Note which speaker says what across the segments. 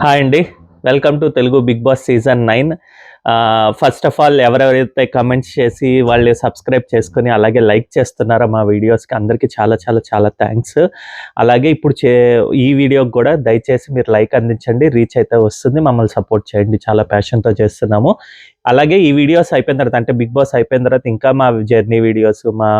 Speaker 1: Hi అండి. Welcome to Telugu Bigg Boss season 9. First of all ఎవరెవరైతే comments చేసి వాళ్ళు సబ్స్క్రైబ్ చేసుకొని అలాగే లైక్ చేస్తున్నారో మా వీడియోస్‌కి అందరికీ చాలా చాలా చాలా థ్యాంక్స్. అలాగే ఇప్పుడు ఈ వీడియోకి కూడా దయచేసి మీరు లైక్ అందించండి. రీచ్ అయితే వస్తుంది. మమ్మల్ని సపోర్ట్ చేయండి. చాలా ప్యాషన్‌తో చేస్తున్నాము. అలాగే ఈ వీడియోస్ అయిపోయిన తర్వాత అంటే బిగ్ బాస్ అయిపోయిన తర్వాత ఇంకా మా జర్నీ వీడియోస్, మా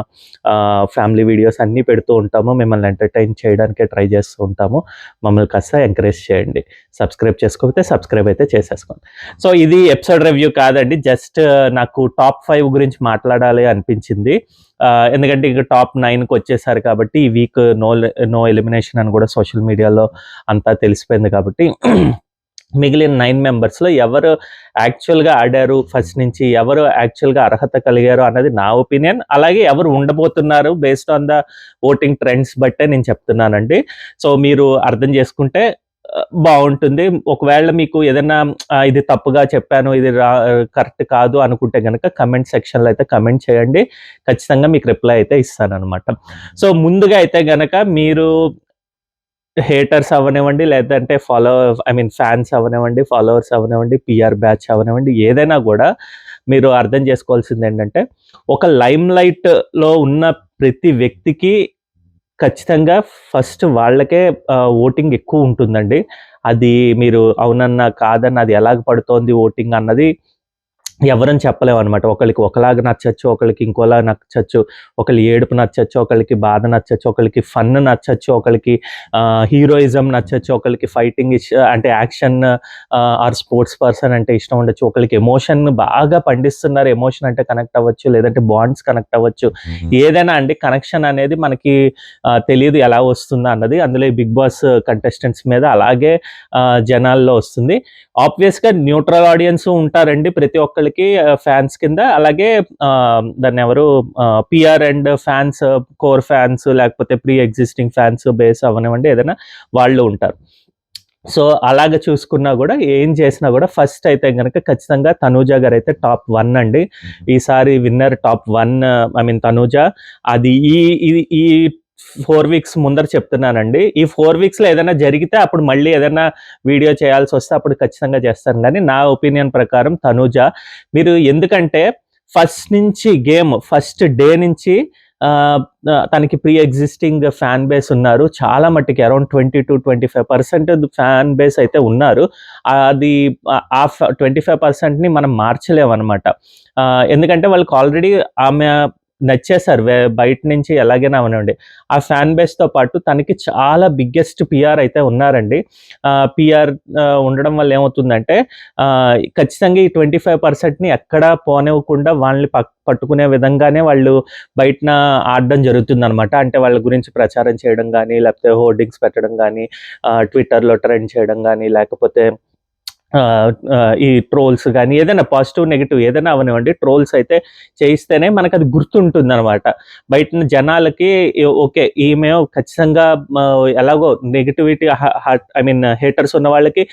Speaker 1: ఫ్యామిలీ వీడియోస్ అన్నీ పెడుతూ ఉంటాము. మిమ్మల్ని ఎంటర్‌టైన్ చేయడానికే ట్రై చేస్తూ ఉంటాము. మమ్మల్ని కాస్త ఎంకరేజ్ చేయండి. సబ్స్క్రైబ్ చేసుకోకపోతే సబ్స్క్రైబ్ అయితే చేసేసుకోండి. సో ఇది ఎపిసోడ్ రివ్యూ కాదండి. జస్ట్ నాకు టాప్ 5 గురించి మాట్లాడాలి అనిపించింది. ఎందుకంటే ఇక టాప్ 9కి వచ్చేసారు కాబట్టి ఈ వీక్ నో ఎలిమినేషన్ అని కూడా సోషల్ మీడియాలో అంతా తెలిసిపోయింది కాబట్టి మిగిలిన 9 మెంబర్స్‌లో ఎవరు యాక్చువల్‌గా ఆడారు ఫస్ట్ నుంచి, ఎవరు యాక్చువల్‌గా అర్హత కలిగారు అన్నది నా ఒపీనియన్. అలాగే ఎవరు ఉండబోతున్నారు based on the voting trends బట్టే నేను చెప్తున్నానండి. సో మీరు అర్థం చేసుకుంటే బావుంటుంది. ఒకవేళ మీకు ఏదన్నా ఇది తప్పుగా చెప్పాను, ఇది కరెక్ట్ కాదు అనుకుంటే గనక కమెంట్ సెక్షన్‌లో అయితే కమెంట్ చేయండి. ఖచ్చితంగా మీకు రిప్లై అయితే ఇస్తాననమాట. సో ముందుగా అయితే గనక మీరు హేటర్స్ అవ్వనివ్వండి, లేదంటే ఫ్యాన్స్ అవ్వనివ్వండి, ఫాలోవర్స్ అవ్వనివ్వండి, పీఆర్ బ్యాచ్ అవ్వనివ్వండి, ఏదైనా గూడా మీరు అర్థం చేసుకోవాల్సిందేంటంటే, ఒక లైమ్ లైట్‌లో ఉన్న ప్రతి వ్యక్తికి ఖచ్చితంగా ఫస్ట్ వాళ్ళకే ఓటింగ్ ఎక్కువుంటుందండి. అది మీరు అవునన్నా, కాదన్నా అది ఎలాగ పడుతోంది ఓటింగ్ అన్నది ఎవరని చెప్పలేమనమాట. ఒకళ్ళకి ఒకలాగా నచ్చచ్చు, ఒకళ్ళకి ఇంకోలాగా నచ్చచ్చు. ఒకళ్ళ ఏడుపు నచ్చచ్చు, ఒకళ్ళకి బాధ నచ్చచ్చు, ఒకళ్ళకి ఫన్ నచ్చచ్చు, ఒకళ్ళకి హీరోయిజం నచ్చచ్చు, ఒకళ్ళకి ఫైటింగ్ అంటే యాక్షన్ ఆర్ స్పోర్ట్స్ పర్సన్ అంటే ఇష్టం ఉండొచ్చు. ఒకళ్ళకి ఎమోషన్ బాగా పండిస్తున్నారు, ఎమోషన్ అంటే కనెక్ట్ అవ్వచ్చు, లేదంటే బాండ్స్ కనెక్ట్ అవ్వచ్చు. ఏదైనా అండి కనెక్షన్ అనేది మనకి తెలీదు ఎలా వస్తుందా అన్నది. అందులో ఈ బిగ్ బాస్ కంటెస్టెంట్స్ మీద అలాగే జనాల్లో వస్తుంది. ఆబ్వియస్‌గా న్యూట్రల్ ఆడియన్స్ ఉంటారండి ప్రతి ఒక్కళ్ళకి ఫ్యాన్స్ కింద. అలాగే దాన్నెవరు PR and fans, core fans లేకపోతే ప్రీ ఎగ్జిస్టింగ్ ఫ్యాన్స్ బేస్ అవ్వనివ్వండి ఏదైనా వాళ్ళు ఉంటారు. సో అలాగ చూసుకున్నా గూడా ఏం చేసినా గూడా ఫస్ట్ అయితే గనక ఖచ్చితంగా తనూజ గారైతే టాప్ 1 అండి. ఈసారి విన్నర్ టాప్ 1 తనూజ. అది ఈ 4 వీక్స్ ముందర చెప్తున్నానండి. ఈ 4 వీక్స్‌లో ఏదైనా జరిగితే అప్పుడు మళ్ళీ ఏదైనా వీడియో చేయాల్సొస్తే అప్పుడు ఖచ్చితంగా చేస్తాను గానీ, నా ఒపీనియన్ ప్రకారం తనూజ. మీరు ఎందుకంటే ఫస్ట్ డే నుంచి తనకి ప్రీ ఎగ్జిస్టింగ్ ఫ్యాన్ బేస్ ఉన్నారు. చాలా మట్టికి అరౌండ్ 20-25% ఫ్యాన్ బేస్ అయితే ఉన్నారు. అది 25%ని మనం మార్చలేమనమాట. ఎందుకంటే వాళ్ళకి ఆల్రెడీ ఆమె నచ్చేసారు. బయట నుంచి ఎలాగైనా అవనివ్వండి. ఆ ఫ్యాన్ బేస్‌తో పాటు తనకి చాలా బిగ్గెస్ట్ పీఆర్ అయితే ఉన్నారండి. పీఆర్ ఉండడం వల్ల ఏమవుతుందంటే ఖచ్చితంగా ఈ 25%ని ఎక్కడా పోనివ్వకుండా వాళ్ళని పట్టుకునే విధంగానే వాళ్ళు బయటన ఆడడం జరుగుతుందనమాట. అంటే వాళ్ళ గురించి ప్రచారం చేయడం గానీ, లేకపోతే హోర్డింగ్స్ పెట్టడం గానీ, ట్విట్టర్‌లో ట్రెండ్ చేయడం గానీ, లేకపోతే ఈ ట్రోల్స్ గానీ ఏదైనా పాజిటివ్, నెగెటివ్ ఏదైనా అవనివ్వండి. ట్రోల్స్ అయితే చేయిస్తేనే మనకది గుర్తుంటుందనమాట. బయటన జనాలకి ఓకే. ఈమె ఖచ్చితంగా ఎలాగో నెగటివిటీ హేటర్స్ ఉన్న వాళ్ళకి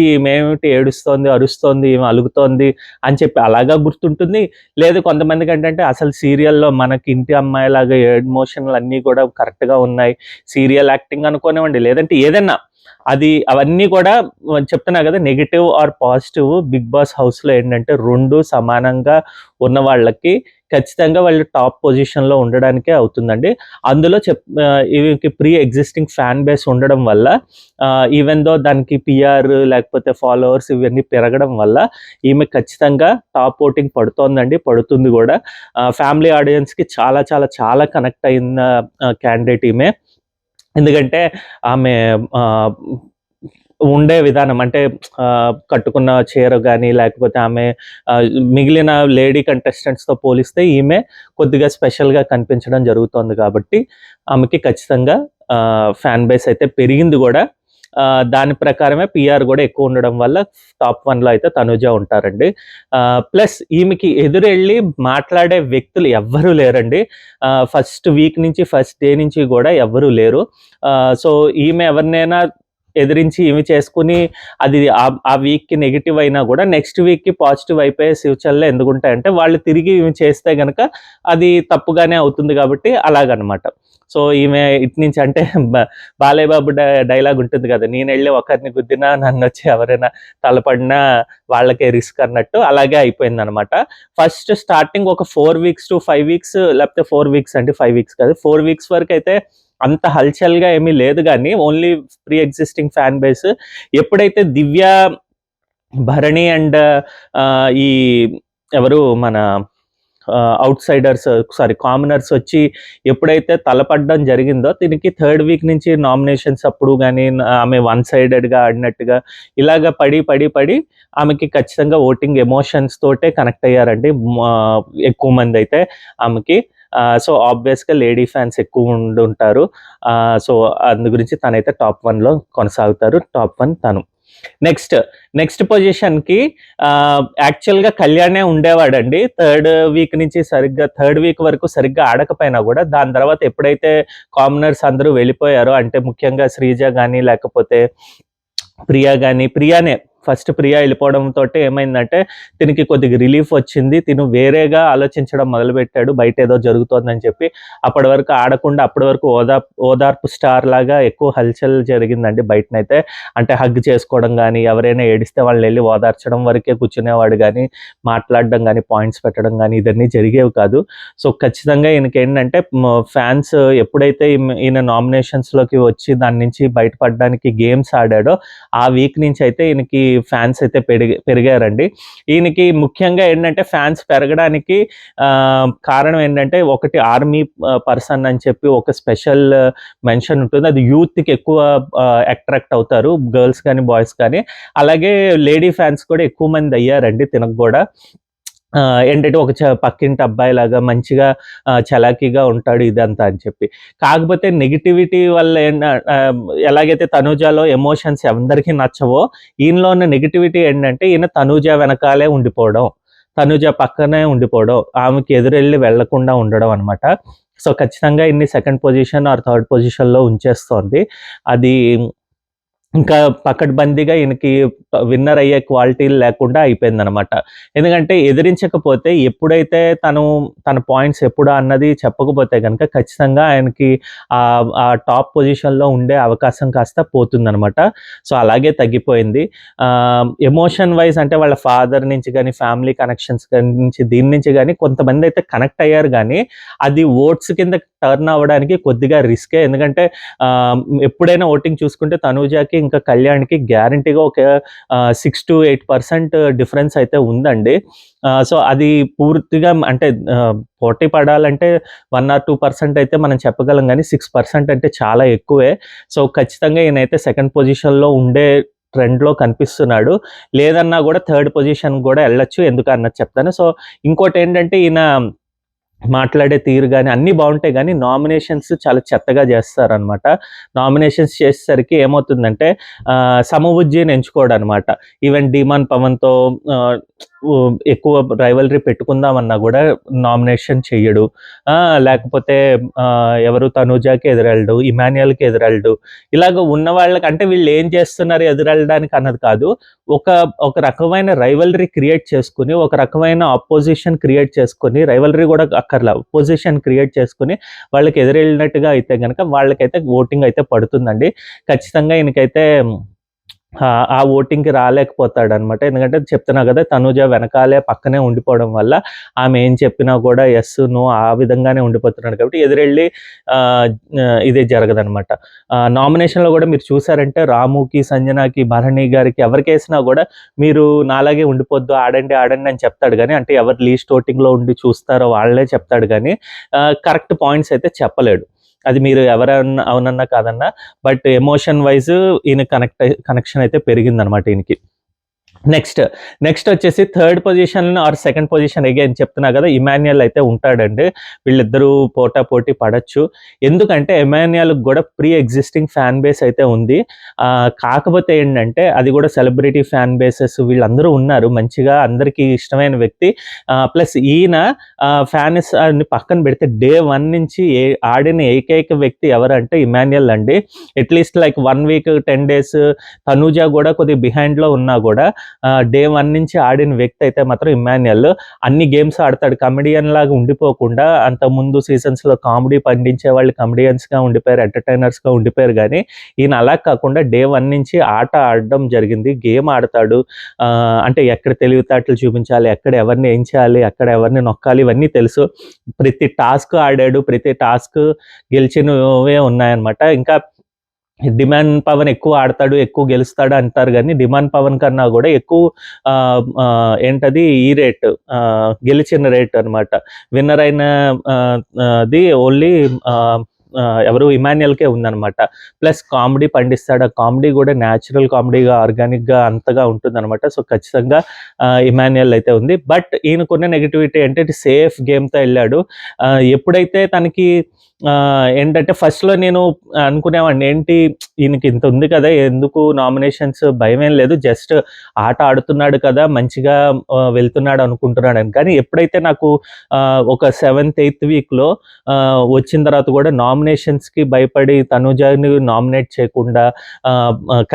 Speaker 1: ఈమేమిటి ఏడుస్తోంది, అరుస్తోంది, ఈమె అలుగుతోంది అని చెప్పి అలాగా గుర్తుంటుంది. లేదు కొంతమందికేంటంటే అసలు సీరియల్‌లో మనకి ఇంటి అమ్మాయిలాగా ఎమోషన్‌లన్నీ కూడా కరెక్ట్‌గా ఉన్నాయి. సీరియల్ యాక్టింగ్ అనుకోనివ్వండి, లేదంటే ఏదన్నా అవన్నీ కూడా చెప్తున్నా కదా! Negative or positive Bigg Boss హౌస్‌లో ఏంటంటే 2 సమానంగా ఉన్న వాళ్ళకి ఖచ్చితంగా వాళ్ళు టాప్ పొజిషన్‌లో ఉండడానికే అవుతుందండి. అందులో ఈమెకి ప్రీ ఎగ్జిస్టింగ్ ఫ్యాన్ బేస్ ఉండడం వల్ల ఈవెన్ దో దానికి పీఆర్ లేకపోతే ఫాలోవర్స్ ఇవన్నీ పెరగడం వల్ల ఈమె ఖచ్చితంగా టాప్ ఓటింగ్ పడుతోందండి. పడుతుంది గూడా. ఫ్యామిలీ ఆడియన్స్‌కి చాలా చాలా చాలా కనెక్ట్ అయిన క్యాండిడేట్ ఈమె. ఎందుకంటే ఆమె ఉండే విధానం అంటే కట్టుకున్న చీర గానీ, లేకపోతే ఆమె మిగిలిన లేడీ కంటెస్టెంట్స్‌తో పోలిస్తే ఈమె కొద్దిగా స్పెషల్‌గా కనిపించడం జరుగుతోంది కాబట్టి, ఆమెకి ఖచ్చితంగా ఫ్యాన్ బేస్ అయితే పెరిగింది గూడా. దాని ప్రకారమే పీఆర్ గూడా ఎక్కువ ఉండడం వల్ల టాప్ 1లో అయితే తనూజ ఉంటారండి. ప్లస్ ఈమెకి ఎదురెళ్ళి మాట్లాడే వ్యక్తులు ఎవ్వరూ లేరండి. ఫస్ట్ వీక్ నుంచి, ఫస్ట్ డే నుంచి గూడా ఎవ్వరూ లేరు. సో ఈమె ఎవరినైనా ఎదిరించి ఇవి చేసుకుని అది ఆ వీక్‌కి నెగెటివ్ అయినా గూడా నెక్స్ట్ వీక్‌కి పాజిటివ్ అయిపోయే సూచనలు ఎందుకుంటాయంటే వాళ్ళు తిరిగి ఇవి చేస్తే గనక అది తప్పుగానే అవుతుంది గాబట్టి అలాగనమాట. సో, ఈమె ఇటు నుంచి అంటే బ బాలయ్య బాబు డైలాగ్ ఉంటుంది గదా! నేనెళ్ళి ఒకరిని గుద్దినా నన్నొచ్చి ఎవరైనా తలపడినా వాళ్ళకే రిస్క్ అన్నట్టు అలాగే అయిపోయిందనమాట. ఫస్ట్ స్టార్టింగ్ ఒక 4 వీక్స్ టు 5 వీక్స్ లేకపోతే 4 వీక్స్ అండి. 5 వీక్స్ కాదు. 4 వీక్స్ వరకైతే అంత హల్చల్‌గా ఏమీ లేదు గానీ, only pre existing fan base. ఎప్పుడైతే 'దివ్య', 'భరణి' అండ్ ఈ ఎవరు మన ఔట్‌సైడర్స్ సారీ కామనర్స్ వచ్చి ఎప్పుడైతే తలపడడం జరిగిందో, దీనికి థర్డ్ వీక్ నుంచి నామినేషన్స్ అప్పుడు గాని, ఆమె వన్ సైడెడ్‌గా ఆడినట్టుగా ఇలాగ పడి ఆమెకి ఖచ్చితంగా ఓటింగ్ ఎమోషన్స్ తోటే కనెక్ట్ అయ్యారండి. ఎక్కువ మందైతే ఆమెకి. సో, ఆబ్వియస్‌గా లేడీ ఫ్యాన్స్ ఎక్కువ ఉండుంటారు. సో, అందు గురించి తనైతే టాప్ 1లో కొనసాగుతారు. టాప్ 1 తను. నెక్స్ట్ పొజిషన్‌కి యాక్చువల్‌గా కళ్యాణే ఉండేవాడండి. థర్డ్ వీక్ వరకు సరిగ్గా ఆడకపోయినా గూడా, దాని తర్వాత ఎప్పుడైతే కామనర్స్ అందరూ వెళ్ళిపోయారో, అంటే ముఖ్యంగా శ్రీజ గాని, లేకపోతే ప్రియానే ఫస్ట్ ప్రియా ఎళ్ళిపోవడంతోటి ఏమైందంటే, తినికి కొద్దిగా రిలీఫ్ వచ్చింది. తిను వేరేగా ఆలోచించడం మొదలుపెట్టాడు. బయటేదో జరుగుతోందని చెప్పి. అప్పటి వరకు ఆడకుండా అప్పటి వరకు ఓదార్పు స్టార్ లాగా ఎక్కువ హల్చల్ జరిగిందండి బయటనైతే. అంటే హగ్ చేసుకోవడం గానీ, ఎవరైనా ఏడిస్తే వాళ్ళనెళ్లి ఓదార్చడం వరకే కూర్చునేవాడు గానీ, మాట్లాడడం గానీ, పాయింట్స్ పెట్టడం గానీ ఇదన్నీ జరిగేవి కాదు. సో, ఖచ్చితంగా ఈయనకేంటంటే ఫ్యాన్స్ ఎప్పుడైతే ఈయన నామినేషన్స్‌లోకి వచ్చి దాని నుంచి బయటపడడానికి గేమ్స్ ఆడాడో, ఆ వీక్ నుంచి అయితే ఈయనకి ఫ్యాన్స్ అయితే పెరిగారండి. ఈయనకి ముఖ్యంగా ఏంటంటే ఫ్యాన్స్ పెరగడానికి కారణం ఏంటంటే, ఒకటి ఆర్మీ పర్సన్ అని చెప్పి ఒక స్పెషల్ మెన్షన్ ఉంటుంది. అది యూత్‌కి ఎక్కువ అట్రాక్ట్ అవుతారు. గర్ల్స్ కానీ, బాయ్స్ కానీ. అలాగే లేడీ ఫ్యాన్స్ కూడా ఎక్కువ మంది అయ్యారండి తినకు గూడా. ఏంటంటే ఒక పక్కింటి అబ్బాయిలాగా మంచిగా చలాకీగా ఉంటాడు ఇదంతా అని చెప్పి. కాకపోతే నెగటివిటీ వల్ల ఎలాగైతే తనూజాలో ఎమోషన్స్ అందరికీ నచ్చవో, ఈయనలో ఉన్న నెగటివిటీ ఏంటంటే ఈయన తనూజ వెనకాలే ఉండిపోవడం. తనూజ పక్కనే ఉండిపోవడం. ఆమెకి ఎదురెళ్ళి వెళ్ళకుండా ఉండడం అనమాట. సో, ఖచ్చితంగా ఈయన్ని సెకండ్ పొజిషన్ ఆర్ థర్డ్ పొజిషన్‌లో ఉంచేస్తోంది. అది ఇంకా పకడ్బందీగా ఈయనకి విన్నర్ అయ్యే క్వాలిటీలు లేకుండా అయిపోయిందనమాట. ఎందుకంటే ఎదిరించకపోతే ఎప్పుడైతే తన పాయింట్స్ ఎప్పుడు అన్నది చెప్పకపోతే గనక ఖచ్చితంగా ఆయనకి ఆ టాప్ పొజిషన్‌లో ఉండే అవకాశం కాస్త పోతుందనమాట. సో, అలాగే తగ్గిపోయింది. ఎమోషన్ వైస్ అంటే వాళ్ళ ఫాదర్ నుంచి గానీ, ఫ్యామిలీ కనెక్షన్స్ నుంచి దీని నుంచి గానీ కొంతమందైతే కనెక్ట్ అయ్యారు గానీ, అది ఓట్స్ కింద టర్న్ అవ్వడానికి కొద్దిగా రిస్కే. ఎందుకంటే ఎప్పుడైనా ఓటింగ్ చూసుకుంటే తనూజాకి ఇంకా కళ్యాణ్‌కి గ్యారంటీగా ఒక 6-8% డిఫరెన్స్ అయితే ఉందండి. సో, అది పూర్తిగా అంటే పోటీ పడాలంటే 1 ఆర్ 2% అయితే మనం చెప్పగలం గానీ 6% అంటే చాలా ఎక్కువే. సో, ఖచ్చితంగా ఈయనైతే సెకండ్ పొజిషన్‌లో ఉండే ట్రెండ్‌లో కనిపిస్తున్నాడు. లేదన్నా గూడా థర్డ్ పొజిషన్‌కి గూడా ఎళ్ళొచ్చు. ఎందుకన్నది చెప్తాను. సో, ఇంకోటేంటంటే ఈయన మాట్లాడే తీరు గాని అన్నీ బావుంటాయి గానీ, నామినేషన్స్ చాలా చెత్తగా జేస్తారనమాట. నామినేషన్స్ చేసేసరికి ఏమవుతుందంటే సమవుజ్జీని ఎంచుకోడనమాట. ఈవెన్ 'ధీమాన్ పవన్‌తో' ఎక్కువ రైవల్రీ పెట్టుకుందామన్నా గూడా నామినేషన్ చెయ్యడు. లేకపోతే ఎవరు 'తనూజా'కి ఎదురెళ్ళడు, 'ఇమాన్యుయల్‌కి' ఎదురెళ్ళడు. ఇలాగ ఉన్న వాళ్ళకి అంటే వీళ్ళేం చేస్తున్నారు ఎదురెళ్ళడానికి అన్నది కాదు. ఒక రకమైన రైవల్రీ క్రియేట్ చేసుకొని, ఒక రకమైన అపోజిషన్ క్రియేట్ చేసుకొని, రైవల్రీ గూడా అక్కర్లా. అపోజిషన్ క్రియేట్ చేసుకొని, వాళ్ళకి ఎదురెళ్ళినట్టుగా అయితే గనక వాళ్ళకైతే ఓటింగ్ అయితే పడుతుందండి. ఖచ్చితంగా ఈయనకైతే ఆ ఓటింగ్‌కి రాలేకపోతాడనమాట. ఎందుకంటే చెప్తున్నా గదా! తనూజ వెనకాలే పక్కనే ఉండిపోవడం వల్ల ఆమె ఏం చెప్పినా గూడా యెస్, నో ఆ విధంగానే ఉండిపోతున్నాడు కాబట్టి ఎదురెళ్ళి ఆహ్, ఇది జరగదనమాట. నామినేషన్‌లో గూడా మీరు చూసారంటే రాముకి, సంజనాకి, భరణి గారికి ఎవరికేసినా గూడా మీరు నాలాగే ఉండిపోద్దు ఆడండి అని చెప్తాడు గానీ, అంటే ఎవరు లీస్ట్ ఓటింగ్‌లో ఉండి చూస్తారో వాళ్ళే చెప్తాడు గానీ కరెక్ట్ పాయింట్స్ అయితే చెప్పలేడు. అది మీరు ఎవరన్నా అవునన్నా కాదన్నా. బట్ ఎమోషన్ వైస్ ఈయన కనెక్షన్ అయితే పెరిగిందనమాట ఈయనకి. నెక్స్ట్ వచ్చేసి third position or second position again చెప్తున్నా కదా, ఇమాన్యుయల్ అయితే ఉంటాడండి. వీళ్ళిద్దరూ పోటీ పడచ్చు. ఎందుకంటే ఇమాన్యుయల్ కూడా ప్రీ ఎగ్జిస్టింగ్ ఫ్యాన్ బేస్ అయితే ఉంది. కాకపోతే ఏంటంటే అది కూడా సెలబ్రిటీ ఫ్యాన్ బేసెస్ వీళ్ళందరూ ఉన్నారు, మంచిగా అందరికీ ఇష్టమైన వ్యక్తి. ప్లస్ ఈయన ఫ్యాన్స్ అని పక్కన పెడితే డే 1 నుంచి ఆడిన ఏకైక వ్యక్తి ఎవరంటే ఇమాన్యుయల్ అండి. At least like 1 week 10 days Tanuja కూడా కొద్దిగా బిహైండ్లో ఉన్నా కూడా డే 1 నుంచి ఆడిన వ్యక్తి అయితే మాత్రం ఇమాన్యుయల్. అన్ని గేమ్స్ ఆడతాడు, కమెడియన్ లాగా ఉండిపోకుండా. అంత ముందు సీజన్స్లో కామెడీ పండించే వాళ్ళు కమెడియన్స్గా ఉండిపోయారు, ఎంటర్టైనర్స్గా ఉండిపోయారు. కానీ ఈయన అలా కాకుండా డే 1 నుంచి ఆట ఆడడం జరిగింది, గేమ్ ఆడతాడు. అంటే ఎక్కడ తెలివితేటలు చూపించాలి, ఎక్కడ ఎవరిని ఏం చేయాలి, ఎక్కడ ఎవరిని నొక్కాలి, ఇవన్నీ తెలుసు. ప్రతి టాస్క్ ఆడాడు, ప్రతి టాస్క్ గెలిచినవే ఉన్నాయన్నమాట. ఇంకా డిమాండ్ పవన్ ఎక్కువ ఆడతాడు, ఎక్కువ గెలుస్తాడు అంటారు. కానీ డిమాండ్ పవన్ కన్నా కూడా ఎక్కువ ఏంటది ఈ రేట్, గెలిచిన రేట్ అనమాట. విన్నర్ అయిన ది ఓన్లీ ఎవరు ఇమాన్యుయల్కే ఉందన్నమాట. ప్లస్ కామెడీ పండిస్తాడు, ఆ కామెడీ కూడా న్యాచురల్ కామెడీగా ఆర్గానిక్గా అంతగా ఉంటుందన్నమాట. సో ఖచ్చితంగా ఇమాన్యుయల్ అయితే ఉంది. బట్ ఈయనకున్న నెగిటివిటీ అంటే సేఫ్ గేమ్తో వెళ్ళాడు. ఎప్పుడైతే తనకి ఏంటంటే ఫస్ట్లో నేను అనుకునేవాడిని, ఏంటి ఈయనకి ఇంత ఉంది కదా, ఎందుకు నామినేషన్స్, భయమేం లేదు, జస్ట్ ఆట ఆడుతున్నాడు కదా, మంచిగా వెళ్తున్నాడు అనుకుంటున్నాడు. కానీ ఎప్పుడైతే నాకు ఒక 7th 8th వీక్లో వచ్చిన తర్వాత కూడా నామినేషన్స్కి భయపడి తనుజాని నామినేట్ చేయకుండా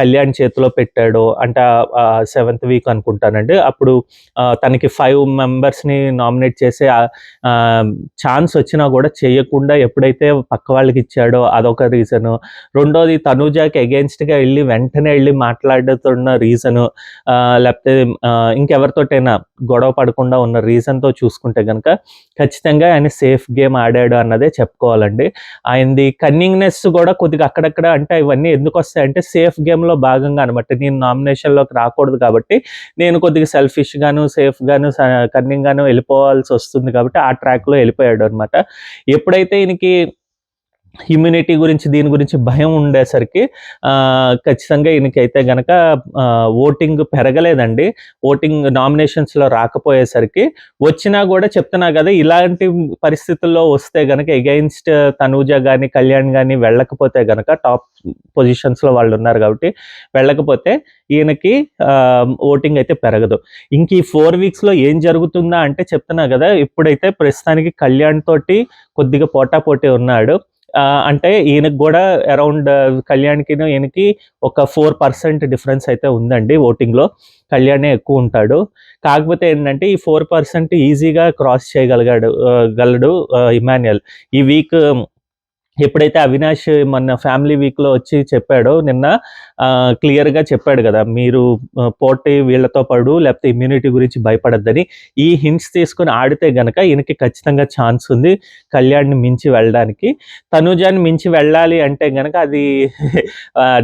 Speaker 1: కళ్యాణ్ చేతిలో పెట్టాడు. అంటే 7th వీక్ అనుకుంటానండి. అప్పుడు తనకి 5 మెంబర్స్ని నామినేట్ చేసే ఛాన్స్ వచ్చినా కూడా చేయకుండా ఎప్పుడైతే పక్క వాళ్ళకి ఇచ్చాడో అదొక రీజను. రెండోది తనూజాకి అగేన్స్ట్గా వెంటనే వెళ్ళి మాట్లాడుతున్న రీజను, లేకపోతే ఇంకెవరితోటైనా గొడవ పడకుండా ఉన్న రీజన్తో చూసుకుంటే కనుక ఖచ్చితంగా ఆయన సేఫ్ గేమ్ ఆడాడు అన్నదే చెప్పుకోవాలండి. ఆయనది కన్నింగ్నెస్ కూడా కొద్దిగా అక్కడక్కడ, అంటే ఇవన్నీ ఎందుకు వస్తాయంటే సేఫ్ గేమ్లో భాగంగా అనమాట. నేను నామినేషన్లోకి రాకూడదు కాబట్టి నేను కొద్దిగా సెల్ఫిష్గాను, సేఫ్గాను, కన్నింగ్గాను వెళ్ళిపోవాల్సి వస్తుంది కాబట్టి ఆ ట్రాక్లో వెళ్ళిపోయాడు అనమాట. ఎప్పుడైతే ఈయనకి ఇమ్యూనిటీ గురించి దీని గురించి భయం ఉండేసరికి ఖచ్చితంగా ఈయనకైతే గనక ఓటింగ్ పెరగలేదండి. ఓటింగ్ నామినేషన్స్లో రాకపోయేసరికి, వచ్చినా కూడా చెప్తున్నా కదా, ఇలాంటి పరిస్థితుల్లో వస్తే గనక ఎగైన్స్ట్ తనూజ కానీ కళ్యాణ్ కానీ వెళ్ళకపోతే గనక, టాప్ పొజిషన్స్లో వాళ్ళు ఉన్నారు కాబట్టి వెళ్ళకపోతే ఈయనకి ఓటింగ్ అయితే పెరగదు. ఇంక ఈ 4 వీక్స్లో ఏం జరుగుతుందా అంటే చెప్తున్నా కదా, ఇప్పుడైతే ప్రస్తుతానికి కళ్యాణ్ తోటి కొద్దిగా పోటాపోటీ ఉన్నాడు. అంటే ఈయనకు కూడా అరౌండ్ కళ్యాణ్కి ఈయనకి ఒక 4% డిఫరెన్స్ అయితే ఉందండి ఓటింగ్లో. కళ్యాణే ఎక్కువ ఉంటాడు. కాకపోతే ఏంటంటే ఈ 4% ఈజీగా క్రాస్ చేయగలడు ఇమాన్యుయల్. ఈ వీక్ ఎప్పుడైతే అవినాష్ మన ఫ్యామిలీ వీక్లో వచ్చి చెప్పాడో, నిన్న క్లియర్గా చెప్పాడు కదా, మీరు పోటీ వీళ్ళతో పడు, లేకపోతే ఇమ్యూనిటీ గురించి భయపడద్దని. ఈ హింట్స్ తీసుకొని ఆడితే గనక ఈయనకి ఖచ్చితంగా ఛాన్స్ ఉంది కళ్యాణ్ని మించి వెళ్ళడానికి. తనూజాని మించి వెళ్ళాలి అంటే గనక అది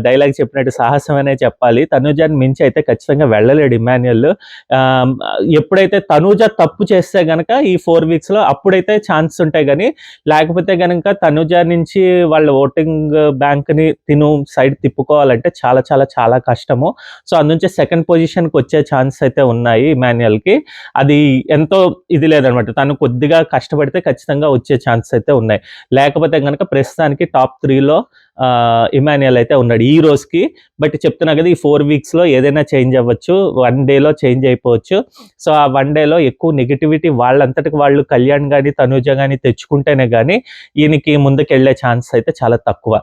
Speaker 1: డైలాగ్ చెప్పినట్టు సాహసమనే చెప్పాలి. తనూజాని మించి అయితే ఖచ్చితంగా వెళ్ళలేడు ఇమాన్యుయల్. ఎప్పుడైతే తనూజ తప్పు చేస్తే గనక ఈ 4 వీక్స్లో అప్పుడైతే ఛాన్స్ ఉంటాయి. కానీ లేకపోతే గనక తనూజ నుంచి వాళ్ళ ఓటింగ్ బ్యాంక్ని సైడ్ తిప్పుకోవాలంటే చాలా చాలా చాలా కష్టము. సో అందుంచి సెకండ్ పొజిషన్కి వచ్చే ఛాన్స్ అయితే ఉన్నాయి ఇమాన్యుయల్కి. అది ఎంతో ఇది లేదనమాట, తను కొద్దిగా కష్టపడితే ఖచ్చితంగా వచ్చే ఛాన్స్ అయితే ఉన్నాయి. లేకపోతే కనుక ప్రస్తుతానికి టాప్ 3లో ఇమాన్యుయల్ అయితే ఉన్నాడు ఈ రోజుకి. బట్ చెప్తున్నా కదా, ఈ 4 వీక్స్లో ఏదైనా చేంజ్ అవ్వచ్చు, 1 డేలో చేంజ్ అయిపోవచ్చు. సో ఆ 1 డేలో ఎక్కువ నెగిటివిటీ వాళ్ళంతటికి వాళ్ళు కళ్యాణ్ కానీ తనూజ కానీ తెచ్చుకుంటేనే కానీ ఈయనకి ముందుకెళ్ళే ఛాన్స్ అయితే చాలా తక్కువ.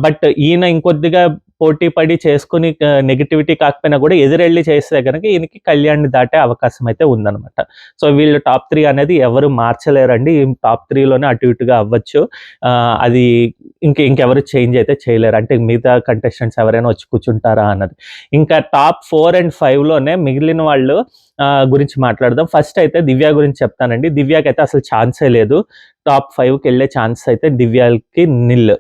Speaker 1: బట్ ఈయన ఇంకొద్దిగా పోటీ పడి చేసుకుని నెగిటివిటీ కాకపోయినా కూడా ఎదురెళ్ళి చేస్తే కనుక ఈయనకి కళ్యాణ్ని దాటే అవకాశం అయితే ఉందన్నమాట. సో వీళ్ళు టాప్ 3 అనేది ఎవరు మార్చలేరండి. టాప్ 3లోనే అటు ఇటుగా అవ్వచ్చు. అది ఇంకెవరు చేంజ్ అయితే చేయలేరు. అంటే మిగతా కంటెస్టెంట్స్ ఎవరైనా వచ్చి కూర్చుంటారా అన్నది. ఇంకా టాప్ 4 and 5లోనే మిగిలిన వాళ్ళు గురించి మాట్లాడదాం. ఫస్ట్ అయితే దివ్య గురించి చెప్తానండి. దివ్యకి అయితే అసలు ఛాన్సే లేదు. టాప్ 5కి వెళ్ళే ఛాన్స్ అయితే దివ్యకి నిల్.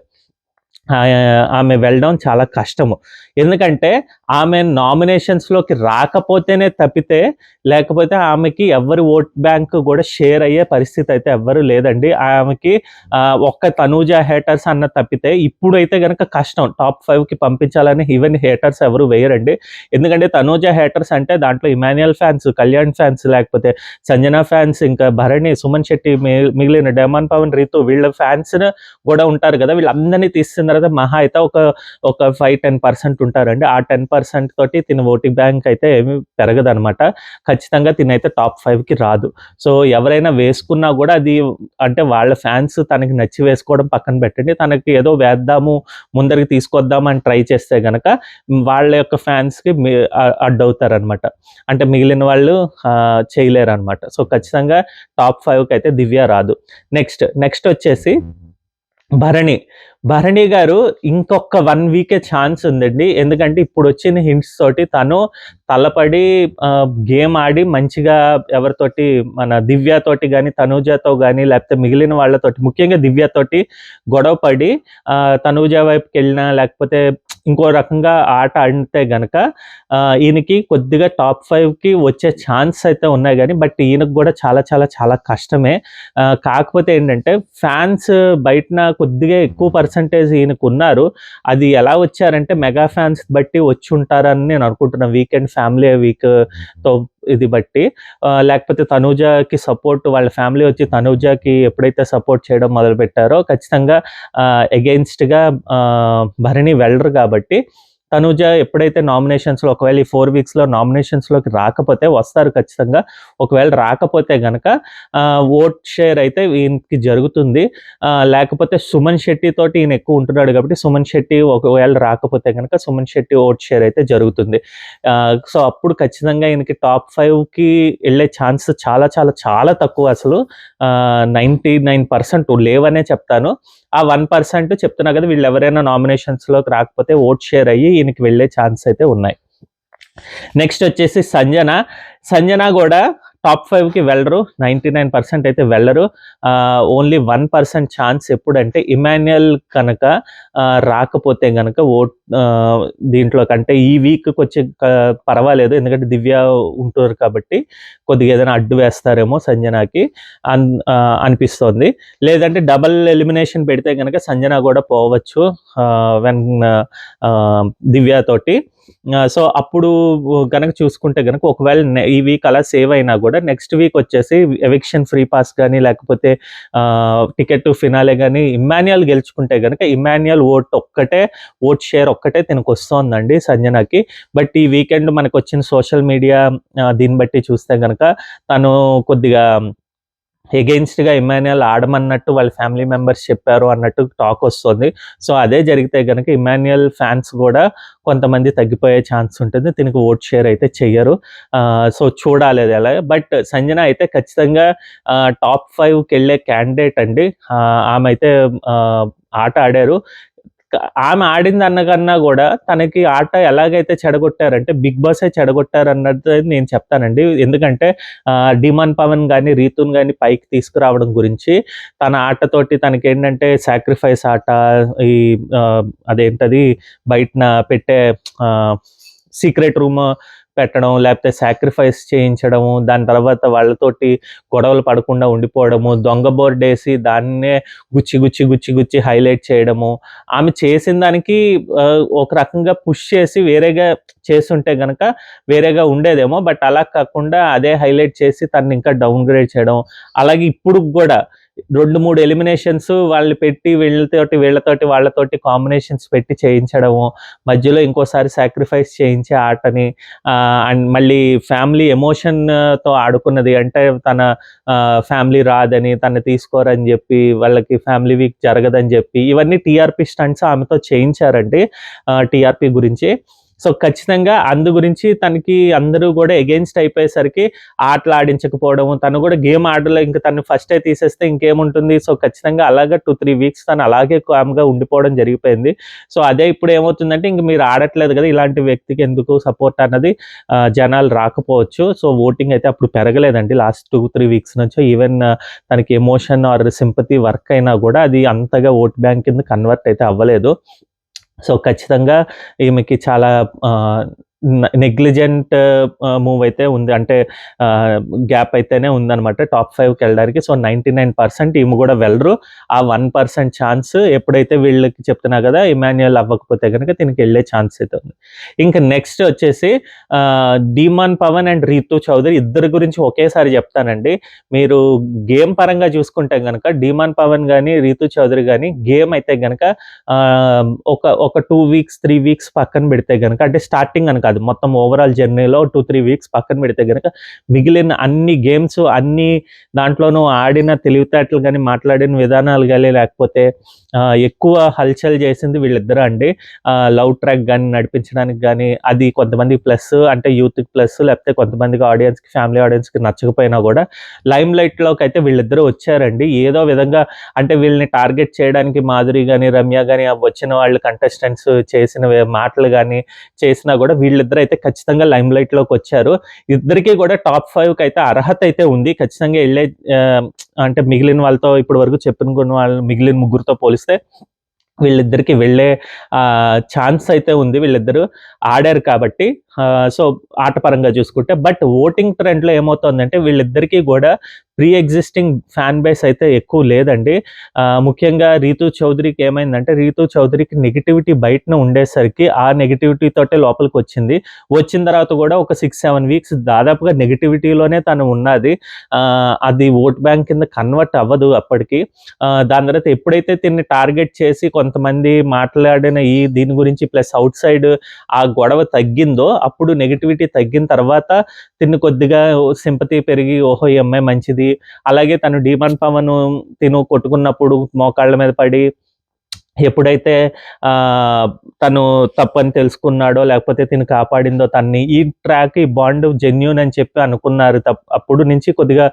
Speaker 1: ఆమె వెళ్ళడం చాలా కష్టము. ఎందుకంటే ఆమె నామినేషన్స్‌లోకి రాకపోతేనే తప్పితే, లేకపోతే ఆమెకి ఎవ్వరి ఓట్ బ్యాంక్ గూడా షేర్ అయ్యే పరిస్థితి అయితే ఎవ్వరు లేదండి. ఆమెకి ఒక్క తనూజ హేటర్స్ అన్న తప్పితే ఇప్పుడైతే గనక కష్టం. టాప్ 5కి పంపించాలని ఈవెన్ హేటర్స్ ఎవరు వేయరండి. ఎందుకంటే తనూజ హేటర్స్ అంటే దాంట్లో ఇమాన్యుయల్ ఫ్యాన్స్, కళ్యాణ్ ఫ్యాన్స్, లేకపోతే సంజన ఫ్యాన్స్, ఇంకా భరణి, సుమన్ శెట్టి, మిగిలిన డెమాన్ పవన్, రీతు వీళ్ళ ఫ్యాన్స్ గూడా ఉంటారు గదా! వీళ్ళందరిని తీసిన తర్వాత మహా అయితే ఒక 5-10% ఉంటారండి. ఆ 10% తోటి తిన ఓటింగ్ బ్యాంక్ అయితే ఏమి పెరగదనమాట. ఖచ్చితంగా తినైతే టాప్ 5కి రాదు. సో, ఎవరైనా వేసుకున్నా గూడా అది అంటే వాళ్ళ ఫ్యాన్స్ తనకి నచ్చి వేసుకోవడం పక్కన పెట్టండి. తనకి ఏదో వేద్దాము, ముందరికి తీసుకొద్దాం అని ట్రై చేస్తే గనక వాళ్ళ యొక్క ఫ్యాన్స్‌కి అడ్డవుతారనమాట. అంటే మిగిలిన వాళ్ళు చేయలేరనమాట. సో, ఖచ్చితంగా టాప్ 5కి అయితే దివ్య రాదు. నెక్స్ట్ వచ్చేసి భరణి. భరణి గారు ఇంకొక 1 వీకే ఛాన్స్ ఉందండి. ఎందుకంటే ఇప్పుడొచ్చిన హింట్స్ తోటి తను తలపడి గేమ్ ఆడి మంచిగా ఎవరితోటి మన దివ్యతోటి గాని, తనూజతో గాని, లేకపోతే మిగిలిన వాళ్ళతోటి ముఖ్యంగా దివ్యతోటి గొడవ పడి తనూజ వైపుకెళ్ళినా లేకపోతే ఇంకో రకంగా ఆట ఆడితే గనక ఈయనకి కొద్దిగా టాప్ 5కి వచ్చే ఛాన్స్ అయితే ఉన్నాయి గానీ, బట్ ఈయనకు గూడా చాలా చాలా చాలా కష్టమే. కాకపోతే ఏంటంటే ఫ్యాన్స్ బయటన కొద్దిగా ఎక్కువ పర్సెంటేజ్ ఈయనకున్నారు. అది ఎలా వచ్చారంటే మెగా ఫ్యాన్స్ బట్టి వచ్చుంటారని నేను అనుకుంటున్నా. వీకెండ్ ఫ్యామిలీ వీక్‌తో ఇది బట్టి. లేకపోతే తనూజకి సపోర్ట్ వాళ్ళ ఫ్యామిలీ వచ్చి తనూజకి ఎప్పుడైతే సపోర్ట్ చేయడం మొదలుపెట్టారో ఖచ్చితంగా ఎగెయిన్స్ట్‌గా భరణి వెళ్ళరు కాబట్టి తనూజ ఎప్పుడైతే నామినేషన్స్‌లో ఒకవేళ ఈ 4 వీక్స్‌లో నామినేషన్స్‌లోకి రాకపోతే వస్తారు ఖచ్చితంగా. ఒకవేళ రాకపోతే గనక ఓట్ షేర్ అయితే ఈయనకి జరుగుతుంది. లేకపోతే సుమన్ శెట్టి తోటి ఈయన ఎక్కువ ఉంటున్నాడు కాబట్టి సుమన్ శెట్టి ఒకవేళ రాకపోతే గనక సుమన్ శెట్టి ఓట్ షేర్ అయితే జరుగుతుంది. సో, అప్పుడు ఖచ్చితంగా ఈయనకి టాప్ 5కి ఎళ్ళే ఛాన్స్ చాలా చాలా చాలా తక్కువ అసలు. 99% లేవనే చెప్తాను. ఆ 1% చెప్తున్నా కదా! వీళ్ళెవరైనా నామినేషన్స్‌లోకి రాకపోతే ఓట్ షేర్ అయ్యి ఈయనకి వెళ్ళే ఛాన్స్ అయితే ఉన్నాయి. నెక్స్ట్ వచ్చేసి సంజన. సంజన గూడా టాప్ 5కి వెళ్ళరు. 99% అయితే వెళ్ళరు. ఓన్లీ 1% ఛాన్స్ ఎప్పుడంటే ఇమాన్యుయల్ కనుక రాకపోతే గనక దీంట్లోకంటే ఈ వీక్‌కొచ్చి పర్వాలేదు. ఎందుకంటే దివ్య ఉంటున్నారు కాబట్టి కొద్దిగా ఏదైనా అడ్డు వేస్తారేమో సంజనకి అనిపిస్తోంది. లేదంటే డబుల్ ఎలిమినేషన్ పెడితే గనక సంజన గూడా పోవచ్చు దివ్య తోటి. సో, అప్పుడు గనక చూసుకుంటే గనక ఒకవేళ ఈ వీక్ అలా సేవ్ అయినా గూడా నెక్స్ట్ వీక్ వచ్చేసి ఎవిక్షన్ ఫ్రీ పాస్ గాని, లేకపోతే టికెట్ టు ఫినాలే గాని ఇమ్మాన్యుయల్ గెలుచుకుంటే గనక ఇమ్మాన్యుయల్ ఓట్ షేర్ ఒక్కటే తనకొస్తోందండి సంజనకి. బట్ ఈ వీకెండ్ మనకొచ్చిన సోషల్ మీడియా దీన్ని బట్టి చూస్తే గనక తను కొద్దిగా ఎగెయిన్స్ట్‌గా ఇమ్మాన్యుయల్ ఆడమన్నట్టు వాళ్ళ ఫ్యామిలీ మెంబర్స్ చెప్పారు అన్నట్టు టాక్ వస్తుంది. సో, అదే జరిగితే గనక ఇమ్మాన్యుయల్ ఫ్యాన్స్ గూడా కొంతమంది తగ్గిపోయే ఛాన్స్ ఉంటుంది. దీనికి ఓట్ షేర్ అయితే చెయ్యరు. సో, చూడాలి అది ఎలా. బట్ సంజన అయితే ఖచ్చితంగా టాప్ 5కెళ్ళే క్యాండిడేట్ అండి. ఆమె అయితే ఆట ఆడారు. ఆమె ఆడిందన్నకన్నా గూడా తనకి ఆట ఎలాగైతే చెడగొట్టారంటే 'బిగ్ బాసే' చెడగొట్టారన్నది నేను చెప్తానండి. ఎందుకంటే డీమాన్ పవన్ గాని, రీతూని గాని పైకి తీసుకురావడం గురించి తన ఆటతోటి తనకేంటంటే సాక్రిఫైస్ ఆట, ఈ అదేంటది బయటన పెట్టే సీక్రెట్ రూమ్ పెట్టడం, లేకపోతే సాక్రిఫైస్ చేయించడము, దాని తర్వాత వాళ్ళతోటి గొడవలు పడకుండా ఉండిపోవడము, దొంగ బోర్డేసి దాన్నే గుచ్చి హైలైట్ చేయడము. ఆమె చేసిన దానికి ఒక రకంగా పుష్ చేసి వేరేగా చేసుంటే గనక వేరేగా ఉండేదేమో. బట్ అలా కాకుండా అదే హైలైట్ చేసి తనని ఇంకా డౌన్‌గ్రేడ్ చేయడం. అలాగే ఇప్పుడు గూడా 2, 3 ఎలిమినేషన్స్ వాళ్ళు పెట్టి వాళ్ళతోటి కాంబినేషన్స్ పెట్టి చేయించడము. మధ్యలో ఇంకోసారి సాక్రిఫైస్ చేయించే ఆటని అండ్ మళ్ళీ ఫ్యామిలీ ఎమోషన్‌తో ఆడుకున్నది. అంటే తన ఫ్యామిలీ రాదని, తనని తీసుకోరని జెప్పి, వాళ్ళకి ఫ్యామిలీ వీక్ జరగదని జెప్పి, ఇవన్నీ టీఆర్‌పీ స్టంట్స్ ఆమెతో చేయించారండి. టీఆర్‌పీ గురించి. సో ఖచ్చితంగా అందు గురించి తనకి అందరూ కూడా ఎగెయిన్స్ట్ అయిపోయేసరికి ఆటలు ఆడించకపోవడము, తను కూడా గేమ్ ఆడలో ఇంక తను ఫస్టే తీసేస్తే ఇంకేముంటుంది. సో ఖచ్చితంగా అలాగా 2-3 వీక్స్ తను అలాగే కామ్‌గా ఉండిపోవడం జరిగిపోయింది. సో అదే ఇప్పుడు ఏమవుతుందంటే ఇంక మీరు ఆడట్లేదు కదా! ఇలాంటి వ్యక్తికి ఎందుకు సపోర్ట్ అన్నది జనాలు రాకపోవచ్చు. సో ఓటింగ్ అయితే అప్పుడు పెరగలేదండి లాస్ట్ 2-3 వీక్స్ నుంచో. ఈవెన్ తనకి ఎమోషన్ ఆర్ సింపతి వర్క్ అయినా కూడా అది అంతగా ఓట్ బ్యాంక్ కింద కన్వర్ట్ అయితే అవ్వలేదు. సో ఖచ్చితంగా ఈమెకి చాలా నెగ్లిజెంట్ మూవ్ అయితే ఉంది. అంటే గ్యాప్ అయితేనే ఉందనమాట టాప్ 5కి వెళ్ళడానికి. సో 99% ఈమె కూడా వెళ్ళరు. ఆ 1% ఛాన్స్ ఎప్పుడైతే వీళ్ళకి చెప్తున్నా కదా ఇమాన్యుయల్ అవ్వకపోతే కనుక దీనికి వెళ్ళే ఛాన్స్ అయితే ఉంది. ఇంకా నెక్స్ట్ వచ్చేసి ధీమాన్ పవన్ అండ్ రీతు చౌదరి ఇద్దరి గురించి ఒకేసారి చెప్తానండి. మీరు గేమ్ పరంగా చూసుకుంటే కనుక ధీమాన్ పవన్ కానీ రీతు చౌదరి కానీ గేమ్ అయితే కనుక ఒక 2 వీక్స్ 3 వీక్స్ పక్కన పెడితే కనుక, అంటే స్టార్టింగ్ అని కాదు, మొత్తం ఓవరాల్ జర్నీలో 2-3 వీక్స్ పక్కన పెడితే కనుక మిగిలిన అన్ని గేమ్స్ అన్ని దాంట్లోనూ ఆడిన తెలివితేటలు కానీ మాట్లాడిన విధానాలు కానీ లేకపోతే ఎక్కువ హల్చల్ చేసింది వీళ్ళిద్దరూ అండి. లవ్ ట్రాక్ కానీ నడిపించడానికి కానీ అది కొంతమంది ప్లస్, అంటే యూత్కి ప్లస్, లేకపోతే కొంతమందికి ఆడియన్స్కి ఫ్యామిలీ ఆడియన్స్కి నచ్చకపోయినా కూడా లైమ్ లైట్లోకి అయితే వీళ్ళిద్దరూ వచ్చారండి. ఏదో విధంగా అంటే వీళ్ళని టార్గెట్ చేయడానికి మాధురి కానీ రమ్య కానీ వచ్చిన వాళ్ళు కంటెస్టెంట్స్ చేసిన మాటలు కానీ చేసినా కూడా వీళ్ళిద్దరూ అయితే ఖచ్చితంగా లైమ్ లైట్లోకి వచ్చారు. ఇద్దరికీ కూడా టాప్ 5కి అయితే అర్హత అయితే ఉంది. ఖచ్చితంగా వెళ్ళే అంటే మిగిలిన వాళ్ళతో ఇప్పటి వరకు చెప్పుకున్న వాళ్ళు మిగిలిన ముగ్గురితో పోలిస్తే వీళ్ళిద్దరికి వెళ్ళే ఛాన్స్ అయితే ఉంది. వీళ్ళిద్దరూ ఆడారు కాబట్టి. సో ఆట పరంగా చూసుకుంటే. బట్ ఓటింగ్ ట్రెండ్లో ఏమవుతుందంటే వీళ్ళిద్దరికీ కూడా ప్రీ ఎగ్జిస్టింగ్ ఫ్యాన్ బేస్ అయితే ఎక్కువ లేదండి. ముఖ్యంగా రీతు చౌదరికి ఏమైందంటే రీతు చౌదరికి నెగిటివిటీ బయటన ఉండేసరికి ఆ నెగిటివిటీ తోటే లోపలికి వచ్చింది. వచ్చిన తర్వాత కూడా ఒక 6-7 వీక్స్ దాదాపుగా నెగిటివిటీలోనే తను ఉన్నది. అది ఓట్ బ్యాంక్ కింద కన్వర్ట్ అవ్వదు అప్పటికి. దాని తర్వాత ఎప్పుడైతే దీన్ని టార్గెట్ చేసి కొంతమంది మాట్లాడిన దీని గురించి ప్లస్ అవుట్ సైడ్ ఆ గొడవ తగ్గిందో అప్పుడు నెగిటివిటీ తగ్గిన తర్వాత తిను కొద్దిగా సింపతి పెరిగి ఓహో ఈ అమ్మాయి మంచిది. అలాగే తను ధీమాన్ పవన్ తిను కొట్టుకున్నప్పుడు మోకాళ్ళ మీద పడి ఎప్పుడైతే తను తప్పని తెలుసుకున్నాడో లేకపోతే తిను కాపాడిందో తన్ని, ఈ ట్రాక్ ఈ బాండ్ జెన్యూన్ అని చెప్పి అనుకున్నారు. అప్పుడు నుంచి కొద్దిగా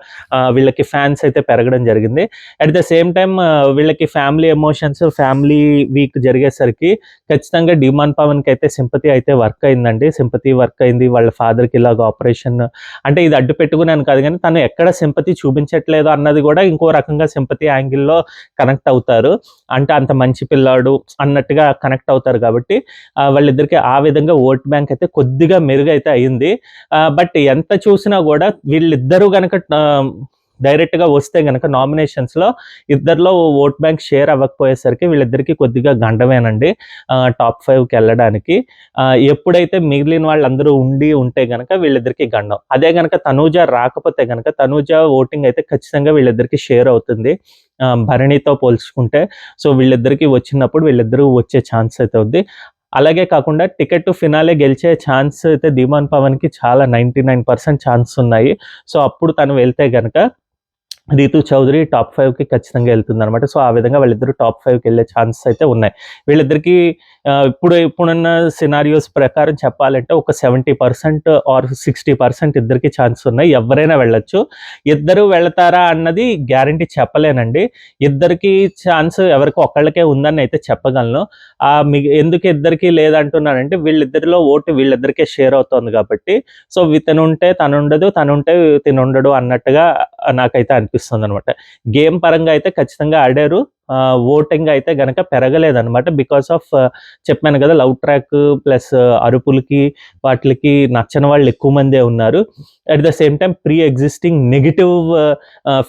Speaker 1: వీళ్ళకి ఫ్యాన్స్ అయితే పెరగడం జరిగింది. అట్ ద సేమ్ టైం వీళ్ళకి ఫ్యామిలీ ఎమోషన్స్ ఫ్యామిలీ వీక్ జరిగేసరికి ఖచ్చితంగా ధీమాన్ పవన్కి అయితే సింపతి అయితే వర్క్ అయిందండి. సింపతి వర్క్ అయింది. వాళ్ళ ఫాదర్కి ఇలాగ ఆపరేషన్, అంటే ఇది అడ్డు పెట్టుకున్నాను కాదు కానీ తను ఎక్కడ సింపతి చూపించట్లేదు అన్నది కూడా ఇంకో రకంగా సింపతి యాంగిల్లో కనెక్ట్ అవుతారు. అంటే అంత మంచి పిల్లాడు అన్నట్టుగా కనెక్ట్ అవుతారు కాబట్టి వాళ్ళిద్దరికి ఆ విధంగా ఓట్ బ్యాంక్ అయితే కొద్దిగా మెరుగైతే అయింది. బట్ ఎంత చూసినా కూడా వీళ్ళిద్దరూ కనుక డైరెక్ట్గా వస్తే కనుక నామినేషన్స్లో ఇద్దరిలో ఓట్ బ్యాంక్ షేర్ అవ్వకపోయేసరికి వీళ్ళిద్దరికి కొద్దిగా గండమేనండి టాప్ 5కి వెళ్ళడానికి. ఎప్పుడైతే మిగిలిన వాళ్ళందరూ ఉంటే కనుక వీళ్ళిద్దరికి గండం. అదే కనుక తనూజ రాకపోతే కనుక తనూజ ఓటింగ్ అయితే ఖచ్చితంగా వీళ్ళిద్దరికి షేర్ అవుతుంది భరణితో పోల్చుకుంటే. సో వీళ్ళిద్దరికి వచ్చినప్పుడు వీళ్ళిద్దరూ వచ్చే ఛాన్స్ అయితే ఉంది. అలాగే కాకుండా టికెట్ టు ఫినాలే గెలిచే ఛాన్స్ అయితే ధీమాన్ పవన్కి చాలా 99% ఛాన్స్ ఉన్నాయి. సో అప్పుడు తను వెళ్తే కనుక రీతు చౌదరి టాప్ 5కి ఖచ్చితంగా వెళ్తుందనమాట. సో ఆ విధంగా వాళ్ళిద్దరూ టాప్ 5కి వెళ్ళే ఛాన్సెస్ అయితే ఉన్నాయి. వీళ్ళిద్దరికీ ఇప్పుడున్న సినారియోస్ ప్రకారం చెప్పాలంటే ఒక 70% ఆర్ 60% ఇద్దరికి ఛాన్స్ ఉన్నాయి. ఎవరైనా వెళ్ళొచ్చు. ఇద్దరు వెళతారా అన్నది గ్యారంటీ చెప్పలేనండి. ఇద్దరికి ఛాన్స్ ఎవరికో ఒక్కళ్ళకే ఉందని అయితే చెప్పగలను. ఎందుకు ఇద్దరికి లేదంటున్నానంటే వీళ్ళిద్దరిలో ఓటు వీళ్ళిద్దరికే షేర్ అవుతుంది కాబట్టి. సో తనుంటే తనుండదు, తనుంటే తినుండడు అన్నట్టుగా నాకైతే అనిపిస్తుంది అనమాట. గేమ్ పరంగా అయితే ఖచ్చితంగా ఆడారు. ఓటింగ్ అయితే గనక పెరగలేదనమాట. బికాస్ ఆఫ్ చెప్పాను కదా లవ్ ట్రాక్ ప్లస్ అరుపులకి వాటికి నచ్చని వాళ్ళు ఎక్కువ మందే ఉన్నారు. At the same time pre existing negative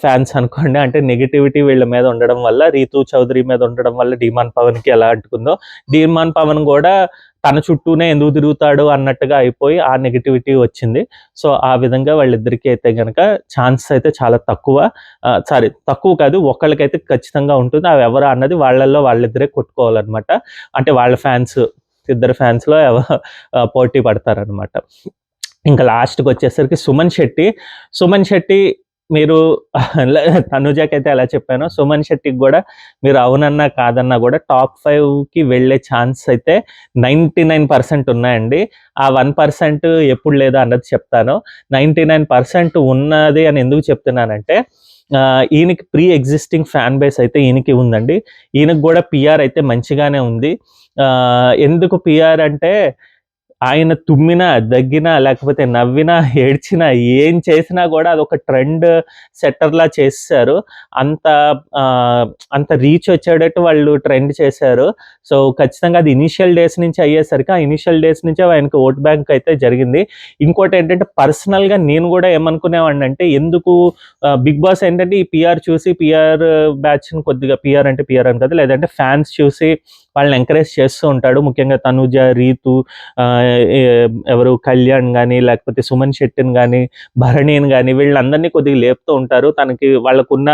Speaker 1: fans అనుకోండి, అంటే నెగిటివిటీ వీళ్ళ మీద ఉండడం వల్ల, రీతు చౌదరి మీద ఉండడం వల్ల ధీమాన్ పవన్కి ఎలా అంటుకుందో ధీమాన్ పవన్ కూడా తన చుట్టూనే ఎందుకు తిరుగుతాడు అన్నట్టుగా అయిపోయి ఆ నెగిటివిటీ వచ్చింది. సో ఆ విధంగా వాళ్ళిద్దరికీ అయితే కనుక ఛాన్స్ అయితే చాలా తక్కువ కాదు, ఒకళ్ళకైతే ఖచ్చితంగా ఉంటుంది. అవి ఎవరు అన్నది వాళ్ళిద్దరే కొట్టుకోవాలన్నమాట. అంటే వాళ్ళ ఫ్యాన్స్, ఇద్దరు ఫ్యాన్స్లో పోటీ పడతారనమాట. ఇంకా లాస్ట్కి వచ్చేసరికి సుమన్ శెట్టి మీరు తనుజకైతే ఎలా చెప్పానో, సుమన్ శెట్టికి గూడా మీరు అవునన్నా, కాదన్నా గూడా టాప్ 5కి వెళ్ళే ఛాన్స్ అయితే 99% ఉన్నాయండి. ఆ 1% ఎప్పుడు లేదా అన్నది చెప్తాను. 99% ఉన్నది అని ఎందుకు చెప్తున్నానంటే, ఈయనకి ప్రీ ఎగ్జిస్టింగ్ ఫ్యాన్ బేస్ అయితే ఈయనకి ఉందండి. ఈయనకి గూడా పీఆర్ అయితే మంచిగానే ఉంది. ఎందుకు పీఆర్ అంటే, ఆయన తుమ్మినా, దగ్గినా, లేకపోతే నవ్వినా, ఏడ్చినా, ఏం చేసినా గూడా అదొక ట్రెండ్ సెట్టర్‌లా చేసేసారు. అంత అంత రీచ్ వచ్చేటట్టు వాళ్ళు ట్రెండ్ చేశారు. సో, ఖచ్చితంగా అది ఇనీషియల్ డేస్ నుంచి అయ్యేసరికి, ఆ ఇనీషియల్ డేస్ నుంచే ఆయనకి ఓట్ బ్యాంక్ అయితే జరిగింది. ఇంకోటేంటంటే పర్సనల్‌గా నేను గూడా ఏమనుకునేవాడినంటే, ఎందుకు 'బిగ్ బాస్' ఏంటంటే ఈ పీఆర్ చూసి పీఆర్ బ్యాచ్‌ని కొద్దిగా పీఆర్ అంటే పీఆర్ అని కాదు. లేదంటే ఫ్యాన్స్ చూసి వాళ్ళని ఎంకరేజ్ చేస్తూ ఉంటాడు. ముఖ్యంగా తనుజ, రీతు, ఎవరు కళ్యాణ్ గానీ, లేకపోతే సుమన్ శెట్టిని గానీ, భరణిని గానీ వీళ్ళందరినీ కొద్దిగా లేపుతూ ఉంటారు. తనకి వాళ్ళకున్న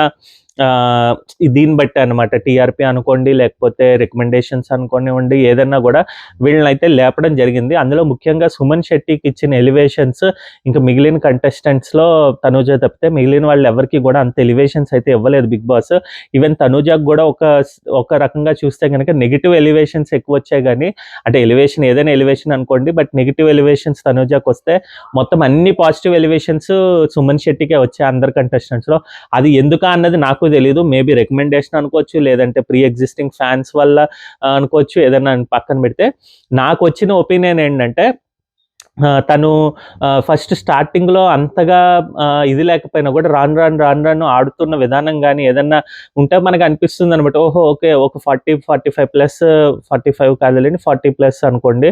Speaker 1: ఆహ్, దీన్ని బట్టి అనమాట. టీఆర్పీ అనుకోండి, లేకపోతే రికమెండేషన్స్ అనుకోనివ్వండి, ఏదన్నా గూడా వీళ్ళనైతే లేపడం జరిగింది. అందులో ముఖ్యంగా సుమన్ శెట్టికి ఇచ్చిన ఎలివేషన్స్ ఇంకా మిగిలిన కంటెస్టెంట్స్‌లో తనూజ తప్పితే మిగిలిన వాళ్ళెవ్వరికీ గూడా అంత ఎలివేషన్స్ అయితే ఇవ్వలేదు బిగ్ బాస్. ఈవెన్ తనూజకి గూడా ఒక రకంగా చూస్తే గనక నెగెటివ్ ఎలివేషన్స్ ఎక్కువొచ్చాయి గానీ, అంటే ఎలివేషన్ ఏదైనా ఎలివేషన్ అనుకోండి. బట్ నెగెటివ్ ఎలివేషన్స్ తనూజకొస్తే మొత్తం అన్ని పాజిటివ్ ఎలివేషన్స్ సుమన్ శెట్టికే వచ్చాయి అందరి కంటెస్టెంట్స్‌లో. అది ఎందుకా అన్నది నాకు తెలీదు. మేబీ రికమెండేషన్ అనుకోవచ్చు, లేదంటే ప్రీ ఎగ్జిస్టింగ్ ఫ్యాన్స్ వల్ల అనుకోవచ్చు. ఏదన్నా పక్కన పెడితే నాకొచ్చిన ఒపీనియన్ ఏంటంటే, తను ఫస్ట్ స్టార్టింగ్‌లో అంతగా ఇది లేకపోయినా కూడా రాను రాను ఆడుతున్న విధానం గానీ, ఏదన్నా ఉంటే మనకనిపిస్తుందనమాట. ఓహో! ఓకే. ఒక 40, 45 ప్లస్ 45 కాదులెండి 40 ప్లస్ అనుకోండి.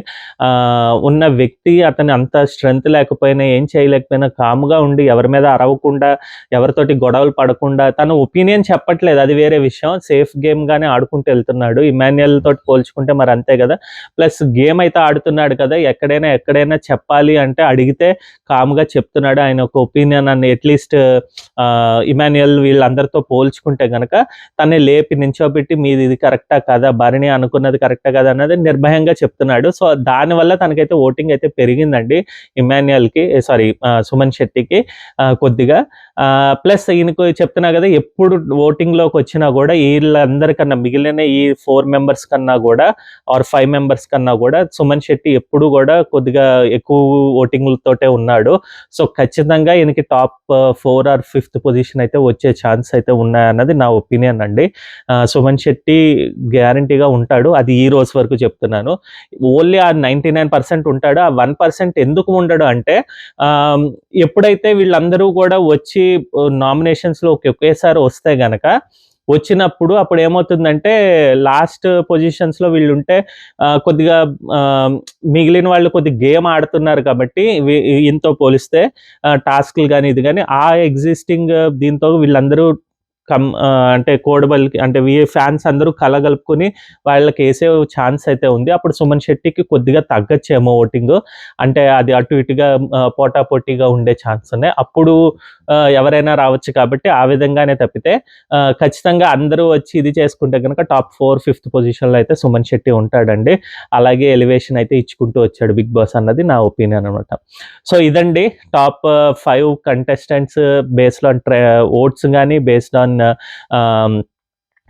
Speaker 1: ఉన్న వ్యక్తి అతను అంత స్ట్రెంత్ లేకపోయినా, ఏం చేయలేకపోయినా కామ్‌గా ఉండి, ఎవరి మీద అరవకుండా, ఎవరితోటి గొడవలు పడకుండా, తను ఒపీనియన్ చెప్పట్లేదు అది వేరే విషయం. సేఫ్ గేమ్‌గానే ఆడుకుంటూ ఎళ్తున్నాడు. ఇమాన్యుయల్ తోటి పోల్చుకుంటే మరి అంతే గదా! ప్లస్ గేమ్ అయితే ఆడుతున్నాడు కదా! ఎక్కడైనా చెప్పాలి అంటే అడిగితే కామ్‌గా చెప్తున్నాడు. ఆయన ఒక ఒపీనియన్ అని అట్‌లీస్ట్ ఇమాన్యుయల్ వీళ్ళందరితో పోల్చుకుంటే గనక తనని లేపి నించోబెట్టి మీది ఇది కరెక్టా కాదా? భరణి అనుకున్నది కరెక్టా కాదా? అన్నది నిర్భయంగా చెప్తున్నాడు. సో, దానివల్ల తనకైతే ఓటింగ్ అయితే పెరిగిందండి. ఇమాన్యుయల్‌కి సుమన్ శెట్టికి కొద్దిగా. ప్లస్ ఈయనకు చెప్తున్నా కదా! ఎప్పుడు ఓటింగ్‌లోకొచ్చినా గూడా ఈళ్ళందరికన్నా మిగిలిన ఈ 4 మెంబర్స్ కన్నా గూడా ఆర్ 5 మెంబర్స్ కన్నా గూడా సుమన్ శెట్టి ఎప్పుడు గూడా కొద్దిగా ఎక్కువ ఓటింగులతోటే ఉన్నాడు. సో, ఖచ్చితంగా ఈయనకి టాప్ 4 ఆర్ 5థ్ పొజిషన్ అయితే వచ్చే ఛాన్స్ అయితే ఉన్నాయన్నది నా ఒపీనియన్ అండి. సుమన్ శెట్టి గ్యారంటీగా ఉంటాడు. అది ఈ రోజు వరకు చెప్తున్నాను. ఓన్లీ ఆ 99% ఉంటాడు. ఆ 1% ఎందుకు ఉండడు అంటే, ఎప్పుడైతే వీళ్ళందరూ గూడా వచ్చి నామినేషన్స్‌లో ఒకేసారి వస్తే గనక వచ్చినప్పుడు అప్పుడేమవుతుందంటే లాస్ట్ పొజిషన్స్‌లో వీళ్ళుంటే కొద్దిగా మిగిలిన వాళ్ళు కొద్దిగా గేమ్ ఆడుతున్నారు కాబట్టి ఈయనతో పోలిస్తే టాస్క్‌లు గాని, ఇది గాని ఆ ఎగ్జిస్టింగ్ దీంతో వీళ్ళందరూ అంటే కోడబల్కి అంటే ఫ్యాన్స్ అందరూ కలగలుపుకొని వాళ్ళకేసే ఛాన్స్ అయితే ఉంది. అప్పుడు సుమన్ శెట్టికి కొద్దిగా తగ్గచ్చేమో ఓటింగు. అంటే అది అటు ఇటుగా పోటాపోటీగా ఉండే ఛాన్స్ ఉన్నాయి. అప్పుడు ఎవరైనా రావచ్చు కాబట్టి ఆ విధంగానే తప్పితే ఖచ్చితంగా అందరూ వచ్చి ఇది చేసుకుంటే గనక టాప్ 4, 5థ్ పొజిషన్‌లో అయితే సుమన్ శెట్టి ఉంటాడండి. అలాగే ఎలివేషన్ అయితే ఇచ్చుకుంటూ వచ్చాడు బిగ్ బాస్ అన్నది నా ఒపీనియన్ అనమాట. సో, ఇదండి top 5 contestants based on votes గాని, బేస్డ్ ఆన్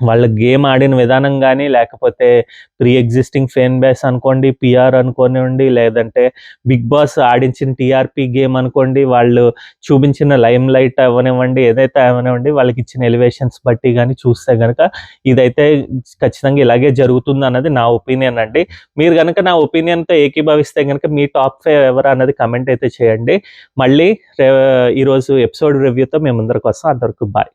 Speaker 1: వాళ్ళ గేమ్ ఆడిన విధానం గాని, లేకపోతే ప్రీ ఎగ్జిస్టింగ్ ఫ్యాన్ బేస్ అనుకోండి, పీఆర్ అనుకోనివ్వండి, లేదంటే బిగ్ బాస్ ఆడించిన టీఆర్పీ గేమ్ అనుకోండి, వాళ్ళు చూపించిన లైమ్ లైట్ అవ్వనివ్వండి, ఏదైతే అవ్వనివ్వండి, వాళ్ళకిచ్చిన ఎలివేషన్స్ బట్టి గాని చూస్తే గనక ఇదైతే ఖచ్చితంగా ఇలాగే జరుగుతుందన్నది నా ఒపీనియన్ అండి. మీరు గనక నా ఒపీనియన్‌తో ఏకీభవిస్తే గనక మీ టాప్ 5 ఎవరు అన్నది కామెంట్ అయితే చేయండి. మళ్ళీ ఈరోజు ఎపిసోడ్ రివ్యూతో మేము ముందరకొస్తాం. అంతవరకు బాయ్.